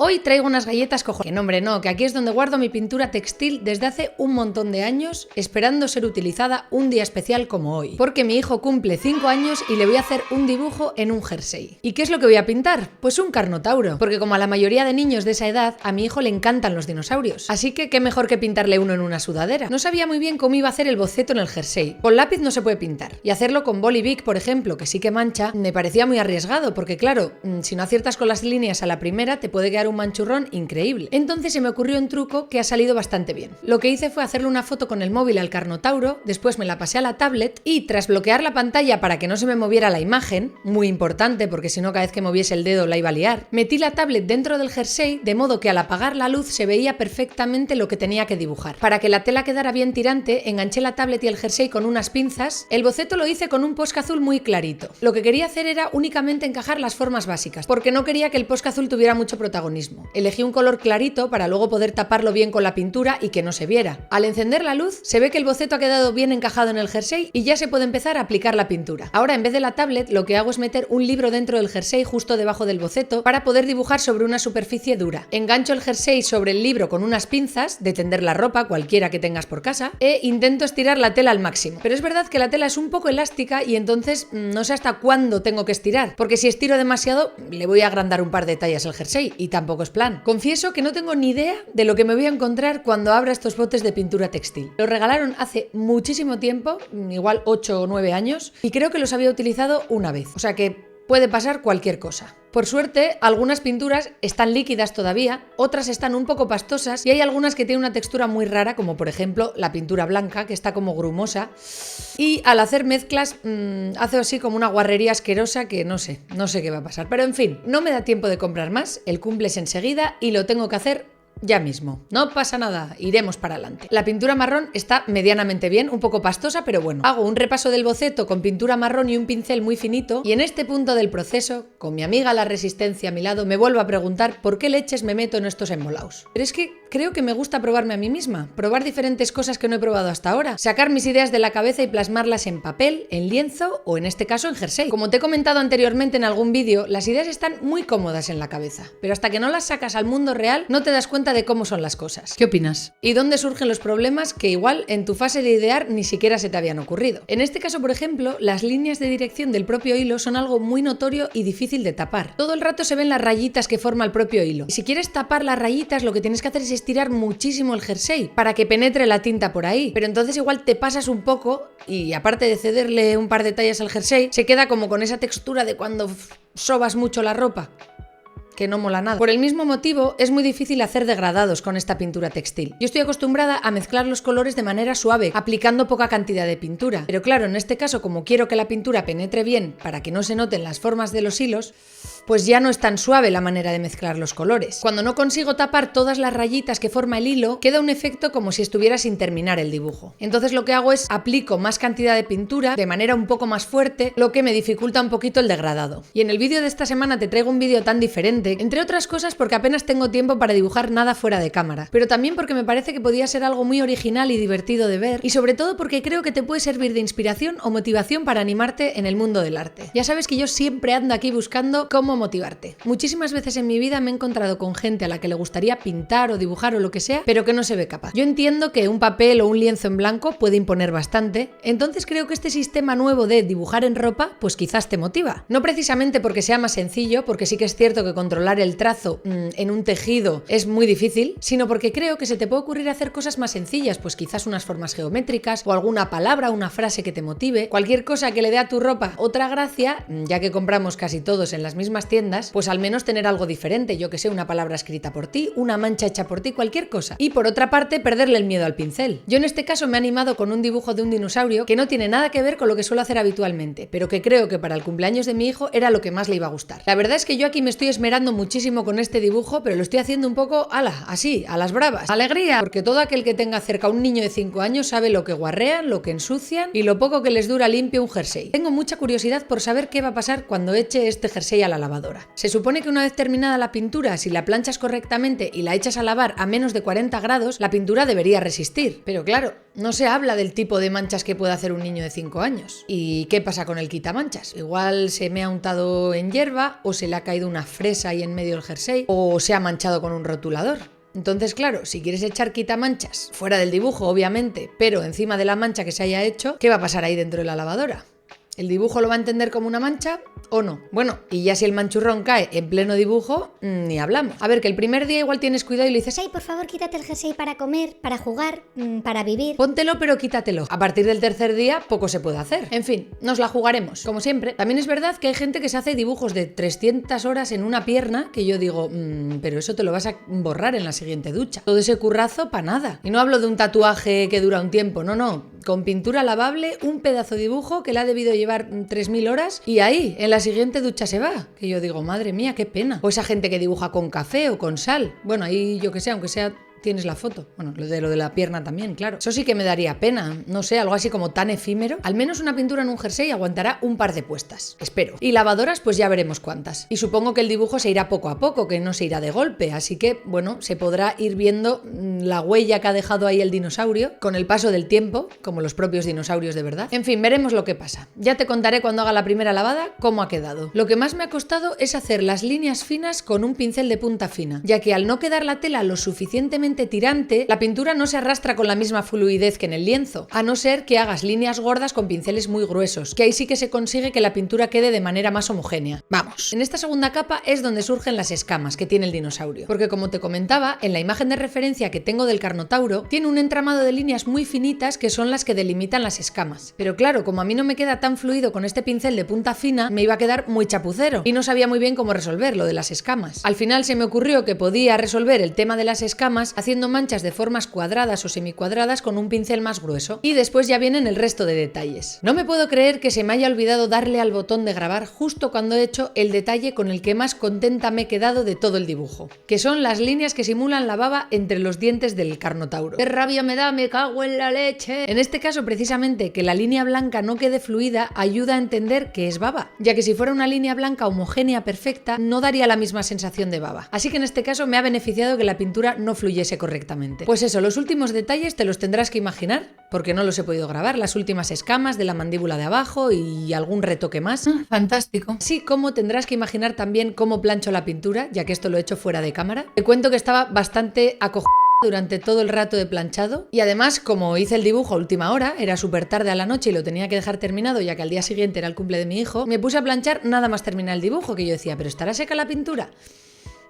Hoy traigo unas galletas que nombre no, que aquí es donde guardo mi pintura textil desde hace un montón de años, esperando ser utilizada un día especial como hoy. Porque mi hijo cumple 5 años y le voy a hacer un dibujo en un jersey. ¿Y qué es lo que voy a pintar? Pues un carnotauro, porque como a la mayoría de niños de esa edad, a mi hijo le encantan los dinosaurios. Así que qué mejor que pintarle uno en una sudadera. No sabía muy bien cómo iba a hacer el boceto en el jersey. Con lápiz no se puede pintar. Y hacerlo con boli Bic, por ejemplo, que sí que mancha, me parecía muy arriesgado, porque claro, si no aciertas con las líneas a la primera, te puede quedar un manchurrón increíble. Entonces se me ocurrió un truco que ha salido bastante bien. Lo que hice fue hacerle una foto con el móvil al carnotauro, después me la pasé a la tablet y tras bloquear la pantalla para que no se me moviera la imagen, muy importante porque si no cada vez que moviese el dedo la iba a liar, metí la tablet dentro del jersey de modo que al apagar la luz se veía perfectamente lo que tenía que dibujar. Para que la tela quedara bien tirante, enganché la tablet y el jersey con unas pinzas. El boceto lo hice con un Posca azul muy clarito. Lo que quería hacer era únicamente encajar las formas básicas, porque no quería que el Posca azul tuviera mucho protagonismo. Elegí un color clarito para luego poder taparlo bien con la pintura y que no se viera. Al encender la luz, se ve que el boceto ha quedado bien encajado en el jersey y ya se puede empezar a aplicar la pintura. Ahora, en vez de la tablet, lo que hago es meter un libro dentro del jersey justo debajo del boceto para poder dibujar sobre una superficie dura. Engancho el jersey sobre el libro con unas pinzas, de tender la ropa, cualquiera que tengas por casa, e intento estirar la tela al máximo. Pero es verdad que la tela es un poco elástica y entonces no sé hasta cuándo tengo que estirar, porque si estiro demasiado, le voy a agrandar un par de tallas al jersey y tampoco es plan. Confieso que no tengo ni idea de lo que me voy a encontrar cuando abra estos botes de pintura textil. Los regalaron hace muchísimo tiempo, igual 8 o 9 años, y creo que los había utilizado una vez. O sea que puede pasar cualquier cosa. Por suerte, algunas pinturas están líquidas todavía, otras están un poco pastosas y hay algunas que tienen una textura muy rara, como por ejemplo la pintura blanca, que está como grumosa. Y al hacer mezclas, hace así como una guarrería asquerosa que no sé qué va a pasar. Pero en fin, no me da tiempo de comprar más, el cumple es enseguida y lo tengo que hacer ya mismo. No pasa nada, iremos para adelante. La pintura marrón está medianamente bien, un poco pastosa, pero bueno. Hago un repaso del boceto con pintura marrón y un pincel muy finito y en este punto del proceso, con mi amiga la Resistencia a mi lado, me vuelvo a preguntar por qué leches me meto en estos embolaos. Pero es que creo que me gusta probarme a mí misma, probar diferentes cosas que no he probado hasta ahora, sacar mis ideas de la cabeza y plasmarlas en papel, en lienzo o en este caso en jersey. Como te he comentado anteriormente en algún vídeo, las ideas están muy cómodas en la cabeza, pero hasta que no las sacas al mundo real no te das cuenta de cómo son las cosas. ¿Qué opinas? ¿Y dónde surgen los problemas que igual en tu fase de idear ni siquiera se te habían ocurrido? En este caso, por ejemplo, las líneas de dirección del propio hilo son algo muy notorio y difícil de tapar. Todo el rato se ven las rayitas que forma el propio hilo. Y si quieres tapar las rayitas, lo que tienes que hacer es estirar muchísimo el jersey para que penetre la tinta por ahí. Pero entonces igual te pasas un poco y aparte de cederle un par de tallas al jersey, se queda como con esa textura de cuando sobas mucho la ropa, que no mola nada. Por el mismo motivo, es muy difícil hacer degradados con esta pintura textil. Yo estoy acostumbrada a mezclar los colores de manera suave, aplicando poca cantidad de pintura. Pero claro, en este caso, como quiero que la pintura penetre bien para que no se noten las formas de los hilos, pues ya no es tan suave la manera de mezclar los colores. Cuando no consigo tapar todas las rayitas que forma el hilo, queda un efecto como si estuviera sin terminar el dibujo. Entonces lo que hago es aplico más cantidad de pintura de manera un poco más fuerte, lo que me dificulta un poquito el degradado. Y en el vídeo de esta semana te traigo un vídeo tan diferente, entre otras cosas porque apenas tengo tiempo para dibujar nada fuera de cámara, pero también porque me parece que podía ser algo muy original y divertido de ver, y sobre todo porque creo que te puede servir de inspiración o motivación para animarte en el mundo del arte. Ya sabes que yo siempre ando aquí buscando cómo motivarte. Muchísimas veces en mi vida me he encontrado con gente a la que le gustaría pintar o dibujar o lo que sea, pero que no se ve capaz. Yo entiendo que un papel o un lienzo en blanco puede imponer bastante, entonces creo que este sistema nuevo de dibujar en ropa pues quizás te motiva. No precisamente porque sea más sencillo, porque sí que es cierto que controlar el trazo en un tejido es muy difícil, sino porque creo que se te puede ocurrir hacer cosas más sencillas, pues quizás unas formas geométricas o alguna palabra, una frase que te motive, cualquier cosa que le dé a tu ropa otra gracia, ya que compramos casi todos en las mismas tiendas, pues al menos tener algo diferente, yo que sé, una palabra escrita por ti, una mancha hecha por ti, cualquier cosa. Y por otra parte, perderle el miedo al pincel. Yo en este caso me he animado con un dibujo de un dinosaurio que no tiene nada que ver con lo que suelo hacer habitualmente, pero que creo que para el cumpleaños de mi hijo era lo que más le iba a gustar. La verdad es que yo aquí me estoy esmerando muchísimo con este dibujo, pero lo estoy haciendo un poco, así, a las bravas. ¡Alegría! Porque todo aquel que tenga cerca a un niño de 5 años sabe lo que guarrean, lo que ensucian y lo poco que les dura limpio un jersey. Tengo mucha curiosidad por saber qué va a pasar cuando eche este jersey a la lavadora. Se supone que una vez terminada la pintura, si la planchas correctamente y la echas a lavar a menos de 40 grados, la pintura debería resistir. Pero claro, no se habla del tipo de manchas que puede hacer un niño de 5 años. ¿Y qué pasa con el quitamanchas? Igual se me ha untado en hierba o se le ha caído una fresa mancha ahí en medio del jersey o se ha manchado con un rotulador. Entonces, claro, si quieres echar quitamanchas fuera del dibujo, obviamente, pero encima de la mancha que se haya hecho, ¿qué va a pasar ahí dentro de la lavadora? ¿El dibujo lo va a entender como una mancha o no? Bueno, y ya si el manchurrón cae en pleno dibujo, ni hablamos. A ver, que el primer día igual tienes cuidado y le dices, Ay, por favor, quítate el jersey para comer, para jugar, para vivir. póntelo pero quítatelo. A partir del tercer día poco se puede hacer. En fin, nos la jugaremos, como siempre. También es verdad que hay gente que se hace dibujos de 300 horas en una pierna, que yo digo, pero eso te lo vas a borrar en la siguiente ducha. Todo ese currazo para nada. Y no hablo de un tatuaje que dura un tiempo, no. Con pintura lavable, un pedazo de dibujo que le ha debido llevar 3000 horas y ahí, en la siguiente ducha se va. Que yo digo, madre mía, qué pena. O esa gente que dibuja con café o con sal. Bueno, ahí yo que sé, aunque sea... Tienes la foto. Bueno, lo de la pierna también, claro. Eso sí que me daría pena. No sé, algo así como tan efímero. Al menos una pintura en un jersey aguantará un par de puestas. Espero. Y lavadoras, pues ya veremos cuántas. Y supongo que el dibujo se irá poco a poco, que no se irá de golpe. Así que, bueno, se podrá ir viendo la huella que ha dejado ahí el dinosaurio con el paso del tiempo, como los propios dinosaurios de verdad. En fin, veremos lo que pasa. Ya te contaré cuando haga la primera lavada cómo ha quedado. Lo que más me ha costado es hacer las líneas finas con un pincel de punta fina, ya que al no quedar la tela lo suficientemente tirante, la pintura no se arrastra con la misma fluidez que en el lienzo, a no ser que hagas líneas gordas con pinceles muy gruesos, que ahí sí que se consigue que la pintura quede de manera más homogénea. Vamos, en esta segunda capa es donde surgen las escamas que tiene el dinosaurio, porque como te comentaba, en la imagen de referencia que tengo del Carnotauro, tiene un entramado de líneas muy finitas que son las que delimitan las escamas. Pero claro, como a mí no me queda tan fluido con este pincel de punta fina, me iba a quedar muy chapucero y no sabía muy bien cómo resolver lo de las escamas. Al final se me ocurrió que podía resolver el tema de las escamas haciendo manchas de formas cuadradas o semicuadradas con un pincel más grueso. Y después ya vienen el resto de detalles. No me puedo creer que se me haya olvidado darle al botón de grabar justo cuando he hecho el detalle con el que más contenta me he quedado de todo el dibujo, que son las líneas que simulan la baba entre los dientes del Carnotauro. ¡Qué rabia me da! ¡Me cago en la leche! En este caso, precisamente, que la línea blanca no quede fluida ayuda a entender que es baba, ya que si fuera una línea blanca homogénea perfecta, no daría la misma sensación de baba. Así que en este caso me ha beneficiado que la pintura no fluyese correctamente. Pues eso, los últimos detalles te los tendrás que imaginar, porque no los he podido grabar, las últimas escamas de la mandíbula de abajo y algún retoque más. Fantástico. Sí, como tendrás que imaginar también cómo plancho la pintura, ya que esto lo he hecho fuera de cámara. Te cuento que estaba bastante acojonada durante todo el rato de planchado y además, como hice el dibujo a última hora, era súper tarde a la noche y lo tenía que dejar terminado ya que al día siguiente era el cumple de mi hijo, me puse a planchar nada más terminar el dibujo, que yo decía, ¿pero estará seca la pintura?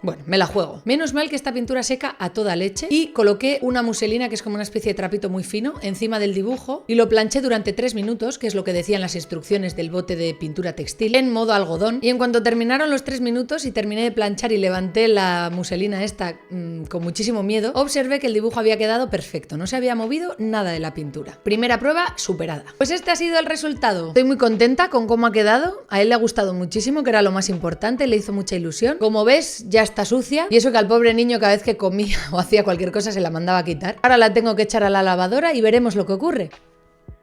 Bueno, me la juego. Menos mal que esta pintura seca a toda leche y coloqué una muselina que es como una especie de trapito muy fino encima del dibujo y lo planché durante 3 minutos, que es lo que decían las instrucciones del bote de pintura textil, en modo algodón. Y en cuanto terminaron los 3 minutos y terminé de planchar y levanté la muselina esta con muchísimo miedo, observé que el dibujo había quedado perfecto, no se había movido nada de la pintura. Primera prueba superada. Pues este ha sido el resultado. Estoy muy contenta con cómo ha quedado, a él le ha gustado muchísimo, que era lo más importante, le hizo mucha ilusión. Como ves, ya está sucia y eso que al pobre niño cada vez que comía o hacía cualquier cosa se la mandaba a quitar. Ahora la tengo que echar a la lavadora y veremos lo que ocurre.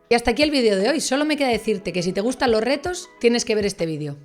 Y hasta aquí el vídeo de hoy. Solo me queda decirte que si te gustan los retos, tienes que ver este vídeo.